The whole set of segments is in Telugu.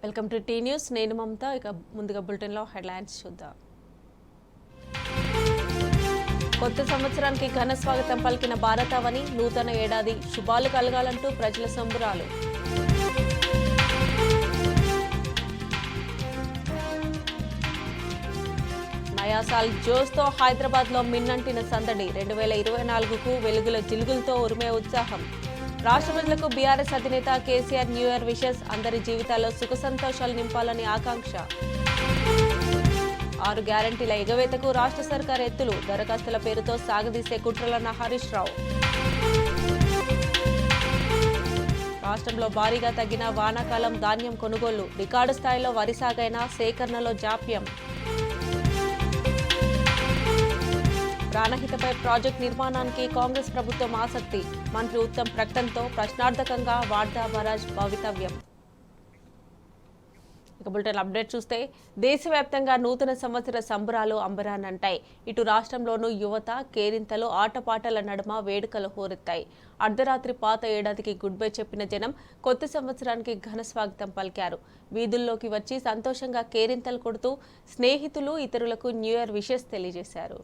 Welcome to tea news. నేను మమత. ఇక ముందుగా బులెటిన్లో హెడ్లైన్స్ చూద్దాం. కొత్త సంవత్సరానికి ఘన స్వాగతం పలికిన భారతావని, నూతన ఏడాది శుభాలు కలగాలంటూ ప్రజల సంబురాలు. నయా సాల్ జోస్తో హైదరాబాద్లో మిన్నంటిన సందడి. 2024కు వెలుగుల జిలుగులతో ఉరిమే ఉత్సాహం. రాష్ట్ర ప్రజలకు బీఆర్ఎస్ అధినేత కేసీఆర్ న్యూ ఇయర్ విషెస్. అందరి జీవితాల్లో సుఖ సంతోషాలు నింపాలని ఆకాంక్ష. 6 గ్యారంటీల ఎగవేతకు రాష్ట్ర సర్కార్ ఎత్తులు. దరఖాస్తుల పేరుతో సాగదీసే కుట్రలన్న హరీష్ రావు. రాష్ట్రంలో భారీగా తగ్గిన వానాకాలం ధాన్యం కొనుగోలు. రికార్డు స్థాయిలో వరి సాగైనా సేకరణలో జాప్యం. ప్రాణహితపై ప్రాజెక్టు నిర్మాణానికి కాంగ్రెస్ ప్రభుత్వం ఆసక్తి. మంత్రి ఉత్తమ్ ప్రకటనతో ప్రశ్నార్థకంగా వార్దా బరాజ్ భవితవ్యం. ఇక బులెటిన్ అప్డేట్ చూస్తే, దేశవ్యాప్తంగా నూతన సంవత్సర సంబరాలు అంబరాన్నంటాయి. ఇటు రాష్ట్రంలోనూ యువత కేరింతలు ఆటపాటల నడుమ వేడుకలు హోరెత్తాయి. అర్ధరాత్రి పాత ఏడాదికి గుడ్ బై చెప్పిన జనం కొత్త సంవత్సరానికి ఘన స్వాగతం పలికారు. వీధుల్లోకి వచ్చి సంతోషంగా కేరింతలు కొడుతూ స్నేహితులు ఇతరులకు న్యూ ఇయర్ విషెస్ తెలియజేశారు.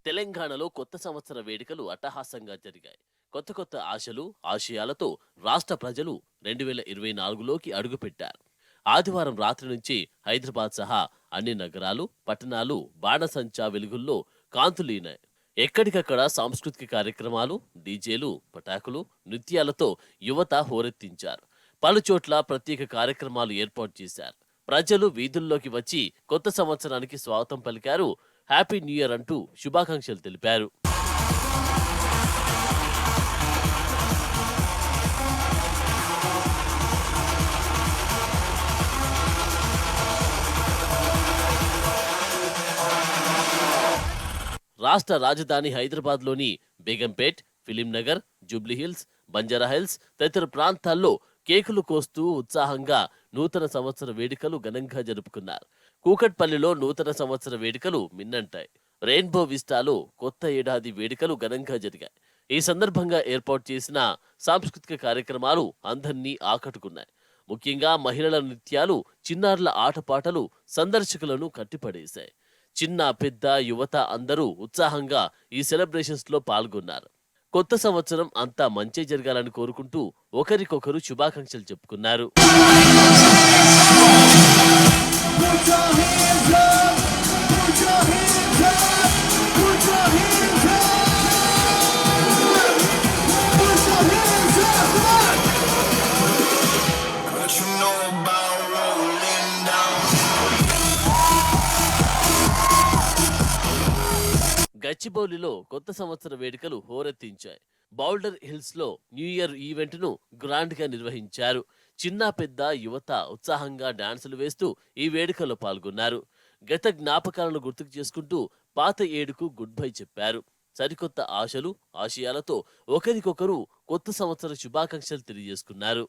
తెలంగాణలో కొత్త సంవత్సర వేడుకలు అట్టహాసంగా జరిగాయి. కొత్త ఆశలు ఆశయాలతో రాష్ట్ర ప్రజలు 2024లోకి అడుగుపెట్టారు. ఆదివారం రాత్రి నుంచి హైదరాబాద్ సహా అన్ని నగరాలు, పట్టణాలు బాణసంచా వెలుగుల్లో కాంతులీనాయి. ఎక్కడికక్కడ సాంస్కృతిక కార్యక్రమాలు, డీజేలు, పటాకులు, నృత్యాలతో యువత హోరెత్తించారు. పలుచోట్ల ప్రత్యేక కార్యక్రమాలు ఏర్పాటు చేశారు. ప్రజలు వీధుల్లోకి వచ్చి కొత్త సంవత్సరానికి స్వాగతం పలికారు. హ్యాపీ న్యూ ఇయర్ అంటూ శుభాకాంక్షలు తెలిపారు. రాష్ట్ర రాజధాని హైదరాబాద్లోని బేగంపేట్, ఫిలింనగర్, జూబ్లీహిల్స్, బంజారాహిల్స్ తదితర ప్రాంతాల్లో కేకులు కోస్తూ ఉత్సాహంగా నూతన సంవత్సర వేడుకలు ఘనంగా జరుపుకున్నారు. కూకట్పల్లిలో నూతన సంవత్సర వేడుకలు మిన్నంటాయి. రెయిన్బో విస్టాలో కొత్త ఏడాది వేడుకలు ఘనంగా జరిగాయి. ఈ సందర్భంగా ఏర్పాటు చేసిన సాంస్కృతిక కార్యక్రమాలు అందరినీ ఆకట్టుకున్నాయి. ముఖ్యంగా మహిళల నృత్యాలు, చిన్నారుల ఆటపాటలు సందర్శకులను కట్టిపడేశాయి. చిన్న పెద్ద యువత అందరూ ఉత్సాహంగా ఈ సెలబ్రేషన్స్ లో పాల్గొన్నారు. కొత్త సంవత్సరం అంతా మంచి జరగాలని కోరుకుంటూ ఒకరికొకరు శుభాకాంక్షలు చెప్పుకున్నారు. గచ్చిబౌలిలో కొత్త సంవత్సర వేడుకలు హోరెత్తించాయి. బౌల్డర్ హిల్స్ లో న్యూ ఇయర్ ఈవెంట్ ను గ్రాండ్ గా నిర్వహించారు. చిన్న పెద్ద యువత ఉత్సాహంగా డాన్సులు వేస్తూ ఈ వేడుకలో పాల్గొన్నారు. గత జ్ఞాపకాలను గుర్తుకు చేసుకుంటూ పాత ఏడుకు గుడ్ బై చెప్పారు. సరికొత్త ఆశలు ఆశయాలతో ఒకరికొకరు కొత్త సంవత్సర శుభాకాంక్షలు తెలియజేసుకున్నారు.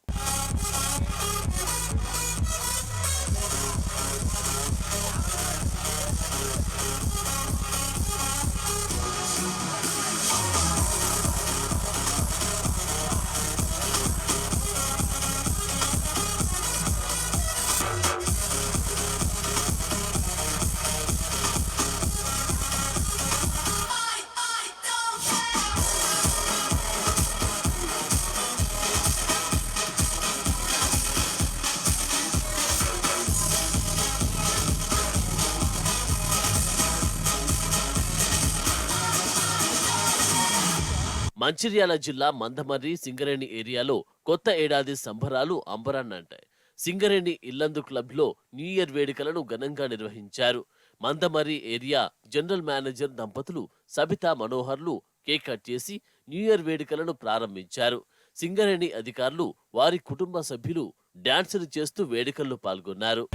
మంచిర్యాల జిల్లా మందమర్రి సింగరేణి ఏరియాలో కొత్త ఏడాది సంబరాలు అంబరాన్నంటాయి. సింగరేణి ఇల్లందు క్లబ్లో న్యూ ఇయర్ వేడుకలను ఘనంగా నిర్వహించారు. మందమర్రి ఏరియా జనరల్ మేనేజర్ దంపతులు సబితా మనోహర్లు కేక్ కట్ చేసి న్యూ ఇయర్ వేడుకలను ప్రారంభించారు. సింగరేణి అధికారులు, వారి కుటుంబ సభ్యులు డాన్సులు చేస్తూ వేడుకల్లో పాల్గొన్నారు.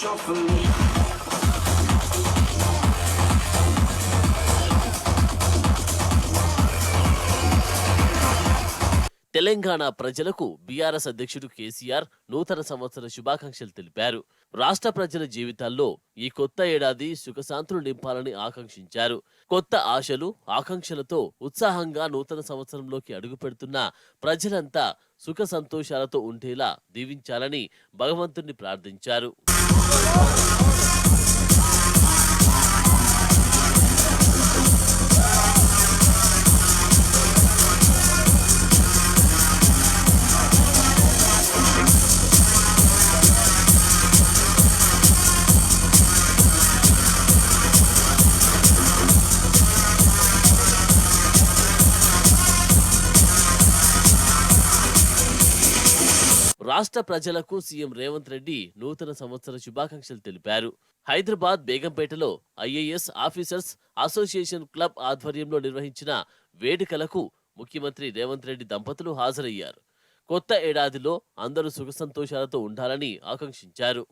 shuffling. తెలంగాణ ప్రజలకు బీఆర్ఎస్ అధ్యక్షుడు కేసీఆర్ నూతన సంవత్సర శుభాకాంక్షలు తెలిపారు. రాష్ట్ర ప్రజల జీవితాల్లో ఈ కొత్త ఏడాది సుఖశాంతులు నింపాలని ఆకాంక్షించారు. కొత్త ఆశలు, ఆకాంక్షలతో ఉత్సాహంగా నూతన సంవత్సరంలోకి అడుగుపెడుతున్న ప్రజలంతా సుఖ సంతోషాలతో ఉండేలా దీవించాలని భగవంతుణ్ణి ప్రార్థించారు. రాష్ట్ర ప్రజలకు సీఎం రేవంత్ రెడ్డి నూతన సంవత్సర శుభాకాంక్షలు తెలిపారు. హైదరాబాద్ బేగంపేటలో ఐఏఎస్ ఆఫీసర్స్ అసోసియేషన్ క్లబ్ ఆధ్వర్యంలో నిర్వహించిన వేడుకలకు ముఖ్యమంత్రి రేవంత్ రెడ్డి దంపతులు హాజరయ్యారు. కొత్త ఏడాదిలో అందరూ సుఖ సంతోషాలతో ఉండాలని ఆకాంక్షించారు.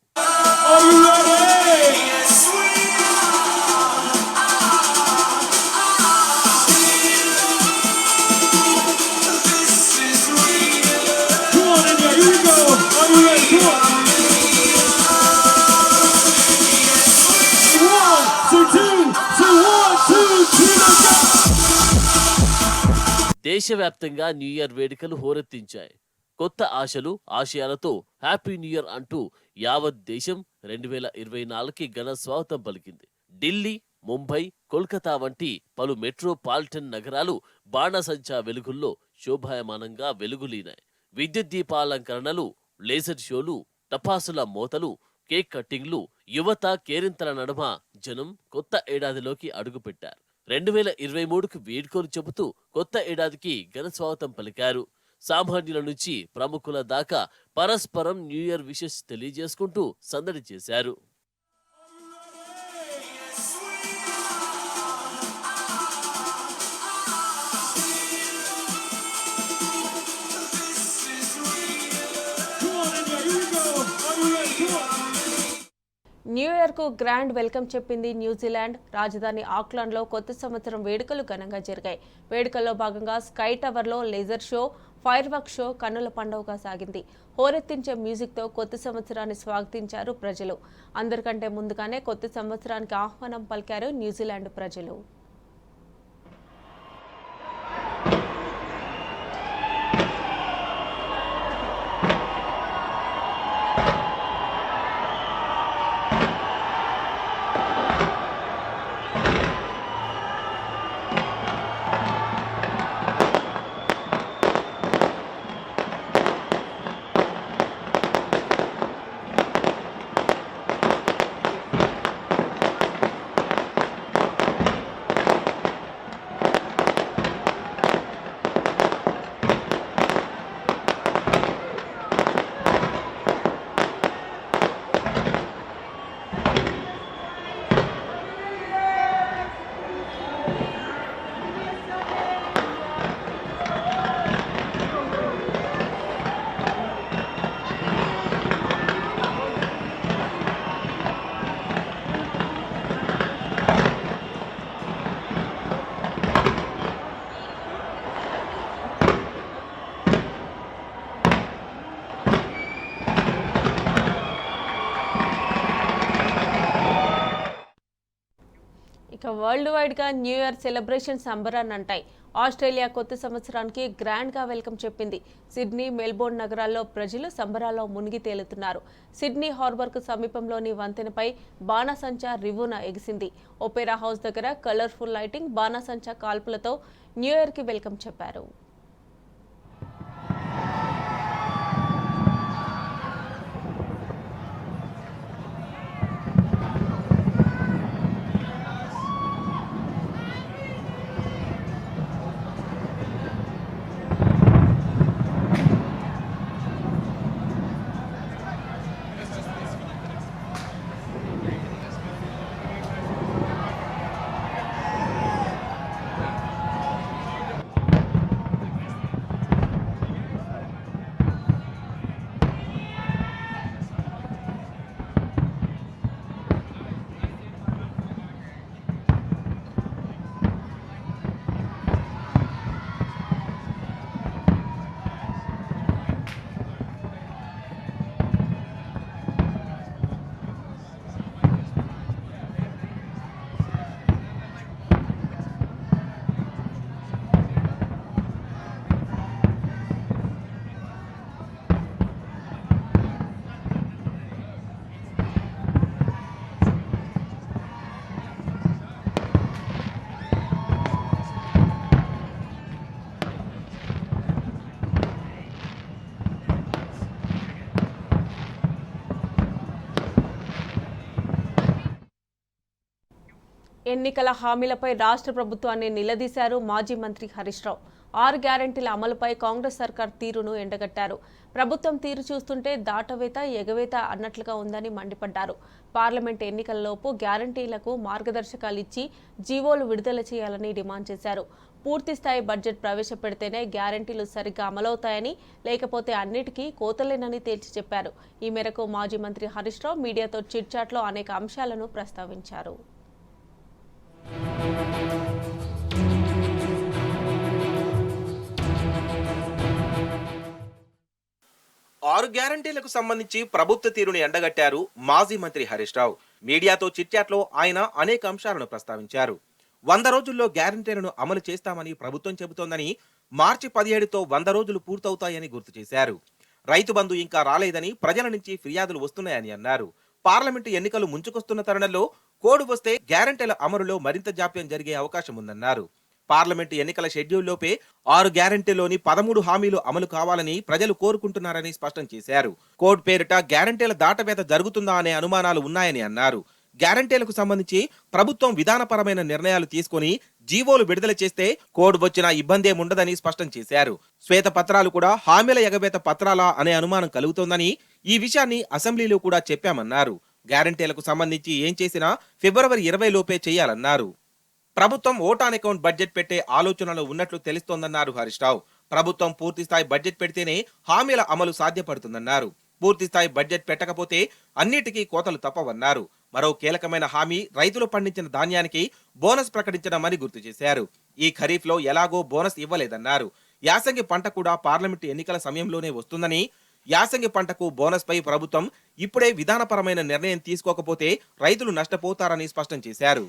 దేశవ్యాప్తంగా న్యూ ఇయర్ వేడుకలు హోరెత్తించాయి. కొత్త ఆశలు, ఆశయాలతో హ్యాపీ న్యూ ఇయర్ అంటూ యావత్ దేశం 2024కి ఘన స్వాగతం పలికింది. ఢిల్లీ, ముంబై, కోల్కతా వంటి పలు మెట్రోపాలిటన్ నగరాలు బాణసంచా వెలుగుల్లో శోభాయమానంగా వెలుగులీనాయి. విద్యుత్ దీపాలంకరణలు, లేజర్ షోలు, టపాసుల మోతలు, కేక్ కట్టింగ్లు, యువత కేరింతల నడుమ జనం కొత్త ఏడాదిలోకి అడుగుపెట్టారు. 2023కు వేడుకలు చెబుతూ కొత్త ఏడాదికి ఘన స్వాగతం పలికారు. సామాన్యుల నుంచి ప్రముఖుల దాకా పరస్పరం న్యూ ఇయర్ విషెస్ తెలియజేసుకుంటూ సందడి చేశారు. న్యూ ఇయర్ కు గ్రాండ్ వెల్కమ్ చెప్పింది న్యూజిలాండ్. రాజధాని ఆక్లాండ్లో కొత్త సంవత్సరం వేడుకలు ఘనంగా జరిగాయి. వేడుకల్లో భాగంగా స్కై టవర్లో laser show, firework show కన్నుల పండుగగా సాగింది. హోరెత్తించే మ్యూజిక్తో కొత్త సంవత్సరాన్ని స్వాగతించారు ప్రజలు. అందరికంటే ముందుగానే కొత్త సంవత్సరానికి ఆహ్వానం పలికారు న్యూజిలాండ్ ప్రజలు. ఇక వరల్డ్ వైడ్ గా న్యూ ఇయర్ సెలబ్రేషన్స్ సంబరాన్ని అంటాయి. ఆస్ట్రేలియా కొత్త సంవత్సరానికి గ్రాండ్ గా వెల్కమ్ చెప్పింది. సిడ్నీ, మెల్బోర్న్ నగరాల్లో ప్రజలు సంబరాల్లో మునిగి తేలుతున్నారు. సిడ్నీ హార్బర్ కు సమీపంలోని వంతెనపై బాణాసంచా రివున ఎగిసింది. ఒపేరా హౌస్ దగ్గర కలర్ఫుల్ లైటింగ్, బాణాసంచా కాల్పులతో న్యూ ఇయర్ కి వెల్కమ్ చెప్పారు. ఎన్నికల హామీలపై రాష్ట్ర ప్రభుత్వాన్ని నిలదీశారు మాజీ మంత్రి హరీష్ రావు. 6 గ్యారెంటీల అమలుపై కాంగ్రెస్ సర్కార్ తీరును ఎండగట్టారు. ప్రభుత్వం తీరు చూస్తుంటే దాటవేత ఎగవేత అన్నట్లుగా ఉందని మండిపడ్డారు. పార్లమెంట్ ఎన్నికలలోపు గ్యారెంటీలకు మార్గదర్శకాలు ఇచ్చి జీవోలు విడుదల చేయాలని డిమాండ్ చేశారు. పూర్తిస్థాయి బడ్జెట్ ప్రవేశపెడితేనే గ్యారెంటీలు సరిగ్గా అమలవుతాయని, లేకపోతే అన్నిటికీ కోతలేనని తేల్చి చెప్పారు. ఈ మేరకు మాజీ మంత్రి హరీష్ రావు మీడియాతో చిట్చాట్లో అనేక అంశాలను ప్రస్తావించారు. 6 గ్యారంటీలకు సంబంధించి ప్రభుత్వ తీరును ఎండగట్టారు మాజీ మంత్రి హరీష్ రావు. మీడియాతో చిట్చాట్లో ఆయన అనేక అంశాలను ప్రస్తావించారు. 100 రోజుల్లో గ్యారంటీలను అమలు చేస్తామని ప్రభుత్వం చెబుతోందని, మార్చి 17తో 100 రోజులు పూర్తవుతాయని గుర్తు చేశారు. రైతు బంధు ఇంకా రాలేదని ప్రజల నుంచి ఫిర్యాదులు వస్తున్నాయని అన్నారు. పార్లమెంటు ఎన్నికలు ముంచుకొస్తున్న తరుణంలో కోడ్ వస్తే గ్యారంటీల అమలులో మరింత జాప్యం జరిగే అవకాశం ఉందన్నారు. పార్లమెంటు ఎన్నికల షెడ్యూల్లోపే 6 గ్యారంటీలోని 13 హామీలు అమలు కావాలని ప్రజలు కోరుకుంటున్నారని స్పష్టం చేశారు. కోడ్ పేరిట గ్యారంటీల దాటవేత జరుగుతుందా అనే అనుమానాలు ఉన్నాయని అన్నారు. గ్యారంటీలకు సంబంధించి ప్రభుత్వం విధానపరమైన నిర్ణయాలు తీసుకుని జీవోలు విడుదల చేస్తే కోడ్ వచ్చినా ఇబ్బందేముండదని స్పష్టం చేశారు. శ్వేత పత్రాలు కూడా హామీల ఎగవేత పత్రాలా అనే అనుమానం కలుగుతోందని, ఈ విషయాన్ని అసెంబ్లీలో కూడా చెప్పామన్నారు. గ్యారంటీలకు సంబంధించి ఏం చేసినా ఫిబ్రవరి 20 లోపే చేయాలన్నారు. ప్రభుత్వం ఓటాన్ అకౌంట్ బడ్జెట్ పెట్టే ఆలోచనలో ఉన్నట్లు తెలుస్తోందన్నారు హరీష్ రావు. ప్రభుత్వం పూర్తిస్థాయి బడ్జెట్ పెడితేనే హామీల అమలు సాధ్యపడుతుందన్నారు. పూర్తిస్థాయి బడ్జెట్ పెట్టకపోతే అన్నిటికీ కోతలు తప్పవన్నారు. మరో కీలకమైన హామీ రైతులు పండించిన ధాన్యానికి బోనస్ ప్రకటించడమని గుర్తు చేశారు. ఈ ఖరీఫ్ లో ఎలాగో బోనస్ ఇవ్వలేదన్నారు. యాసంగి పంట కూడా పార్లమెంటు ఎన్నికల సమయంలోనే వస్తుందని, యాసంగి పంటకు బోనస్ పై ప్రభుత్వం ఇప్పుడే విధానపరమైన నిర్ణయం తీసుకోకపోతే రైతులు నష్టపోతారని స్పష్టం చేశారు.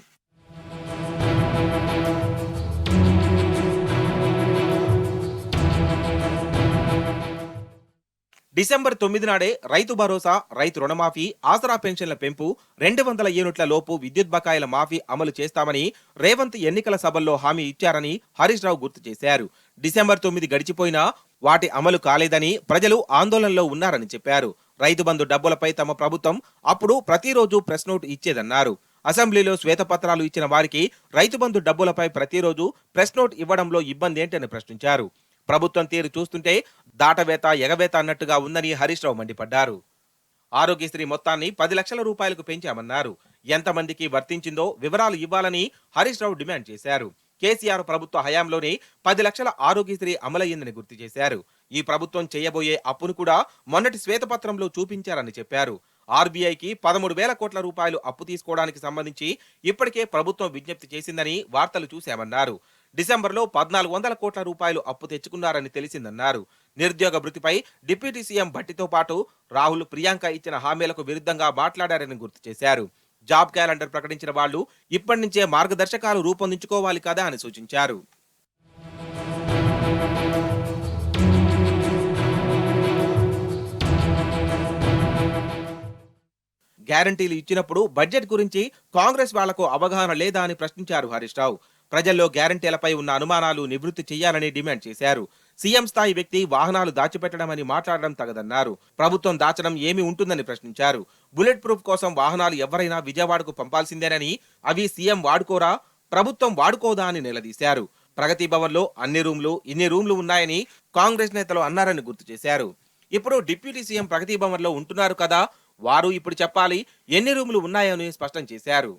డిసెంబర్ 9 నాడే రైతు భరోసా, రైతు రుణమాఫీ, ఆసరా పెన్షన్ల పెంపు, 200 యూనిట్ల లోపు విద్యుత్ బకాయిల మాఫీ అమలు చేస్తామని రేవంత్ ఎన్నికల సభల్లో హామీ ఇచ్చారని హరీష్ రావు గుర్తు చేశారు. డిసెంబర్ 9 గడిచిపోయినా వాటి అమలు కాలేదని, ప్రజలు ఆందోళనలో ఉన్నారని చెప్పారు. రైతు బంధు డబ్బులపై తమ ప్రభుత్వం అప్పుడు ప్రతిరోజు ప్రెస్ నోట్ ఇచ్చేదన్నారు. అసెంబ్లీలో శ్వేతపత్రాలు ఇచ్చిన వారికి రైతు బంధు డబ్బులపై ప్రతిరోజు ప్రెస్ నోట్ ఇవ్వడంలో ఇబ్బంది ఏంటని ప్రశ్నించారు. ప్రభుత్వం తీరు చూస్తుంటే దాటవేత ఎగవేత అన్నట్టుగా ఉందని హరీష్ రావు మండిపడ్డారు. ఆరోగ్యశ్రీ మొత్తాన్ని 10 లక్షల రూపాయలకు పెంచామన్నారు. ఎంతమందికి వర్తించిందో వివరాలు ఇవ్వాలని హరీష్ రావు డిమాండ్ చేశారు. కేసీఆర్ ప్రభుత్వ హయాంలోనే 10 లక్షల ఆరోగ్యశ్రీ అమలయ్యిందని గుర్తు చేశారు. ఈ ప్రభుత్వం చేయబోయే అప్పును కూడా మొన్నటి శ్వేతపత్రంలో చూపించారని చెప్పారు. ఆర్బీఐకి 13,000 కోట్ల రూపాయలు అప్పు తీసుకోవడానికి సంబంధించి ఇప్పటికే ప్రభుత్వం విజ్ఞప్తి చేసిందని వార్తలు చూశామన్నారు. డిసెంబర్లో 1,400 కోట్ల రూపాయలు అప్పు తెచ్చుకున్నారని తెలిసిందన్నారు. నిరుద్యోగ భృతిపై డిప్యూటీ సీఎం భట్టితో పాటు రాహుల్, ప్రియాంక ఇచ్చిన హామీలకు విరుద్ధంగా మాట్లాడారని గుర్తు చేశారు. జాబ్ క్యాలెండర్ ప్రకటించిన వాళ్లు ఇప్పటి నుంచే మార్గదర్శకాలు రూపొందించుకోవాలి కదా అని సూచించారు. గ్యారంటీలు ఇచ్చినప్పుడు బడ్జెట్ గురించి కాంగ్రెస్ వాళ్లకు అవగాహన లేదా అని ప్రశ్నించారు హరీష్ రావు. ప్రజల్లో గ్యారంటీలపై ఉన్న అనుమానాలు నివృత్తి చేయాలని డిమాండ్ చేశారు. సీఎం స్థాయి వ్యక్తి వాహనాలు దాచిపెట్టడమని మాట్లాడడం తగదన్నారు. ప్రభుత్వం దాచడం ఏమి ఉంటుందని ప్రశ్నించారు. బుల్లెట్ ప్రూఫ్ కోసం వాహనాలు ఎవరైనా విజయవాడకు పంపాల్సిందేనని, అవి సీఎం వాడుకోరా, ప్రభుత్వం వాడుకోదా అని నిలదీశారు. ప్రగతి భవన్ లో ఇన్ని రూమ్లు ఉన్నాయని కాంగ్రెస్ నేతలు అన్నారని గుర్తు చేశారు. ఇప్పుడు డిప్యూటీ సీఎం ప్రగతి భవన్ లో ఉంటున్నారు కదా, వారు ఇప్పుడు చెప్పాలి ఎన్ని రూములు ఉన్నాయని స్పష్టం చేశారు.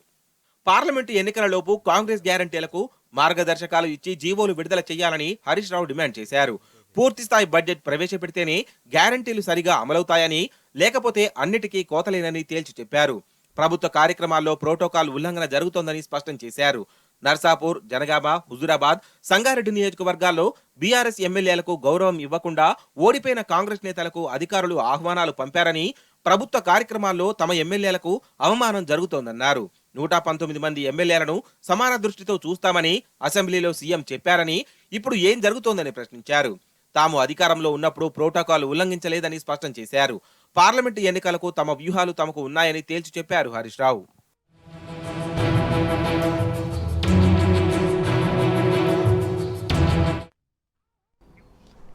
పార్లమెంటు ఎన్నికలలోపు కాంగ్రెస్ గ్యారంటీలకు మార్గదర్శకాలు ఇచ్చి జీవోలు విడుదల చేయాలని హరీష్ రావు డిమాండ్ చేశారు. పూర్తిస్థాయి బడ్జెట్ ప్రవేశపెడితేనే గ్యారంటీలు సరిగా అమలవుతాయని, లేకపోతే అన్నిటికీ కోతలేనని తేల్చి చెప్పారు. ప్రభుత్వ కార్యక్రమాల్లో ప్రోటోకాల్ ఉల్లంఘన జరుగుతోందని స్పష్టం చేశారు. నర్సాపూర్, జనగామ, హుజూరాబాద్, సంగారెడ్డి నియోజకవర్గాల్లో బీఆర్ఎస్ ఎమ్మెల్యేలకు గౌరవం ఇవ్వకుండా ఓడిపోయిన కాంగ్రెస్ నేతలకు అధికారులు ఆహ్వానాలు పంపారని, ప్రభుత్వ కార్యక్రమాల్లో తమ ఎమ్మెల్యేలకు అవమానం జరుగుతోందన్నారు. 119 మంది ఎమ్మెల్యేలను సమాన దృష్టితో చూస్తామని అసెంబ్లీలో సీఎం చెప్పారని, ఇప్పుడు ఏం జరుగుతోందని ప్రశ్నించారు. తాము అధికారంలో ఉన్నప్పుడు ప్రోటోకాల్ ఉల్లంఘించలేదని స్పష్టం చేశారు. పార్లమెంటు ఎన్నికలకు తమ వ్యూహాలు తమకు ఉన్నాయని తేల్చి చెప్పారు హరీష్ రావు.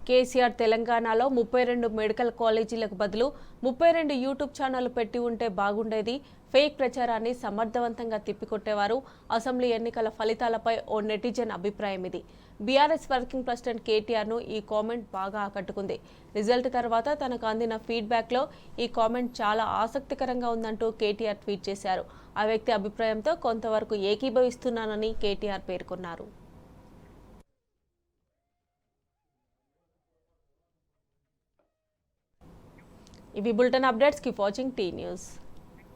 కేసీఆర్ తెలంగాణలో 32 మెడికల్ కాలేజీలకు బదులు 32 యూట్యూబ్ ఛానళ్లు పెట్టి ఉంటే బాగుండేది. ఫేక్ ప్రచారాన్ని సమర్థవంతంగా తిప్పికొట్టేవారు. అసెంబ్లీ ఎన్నికల ఫలితాలపై ఓ నెటిజన్ అభిప్రాయం ఇది. బీఆర్ఎస్ వర్కింగ్ ప్రెసిడెంట్ కేటీఆర్ను ఈ కామెంట్ బాగా ఆకట్టుకుంది. రిజల్ట్ తర్వాత తనకు అందిన ఫీడ్బ్యాక్లో ఈ కామెంట్ చాలా ఆసక్తికరంగా ఉందంటూ కేటీఆర్ ట్వీట్ చేశారు. ఆ వ్యక్తి అభిప్రాయంతో కొంతవరకు ఏకీభవిస్తున్నానని కేటీఆర్ పేర్కొన్నారు. ఇవి bulletin updates. Keep watching tea news.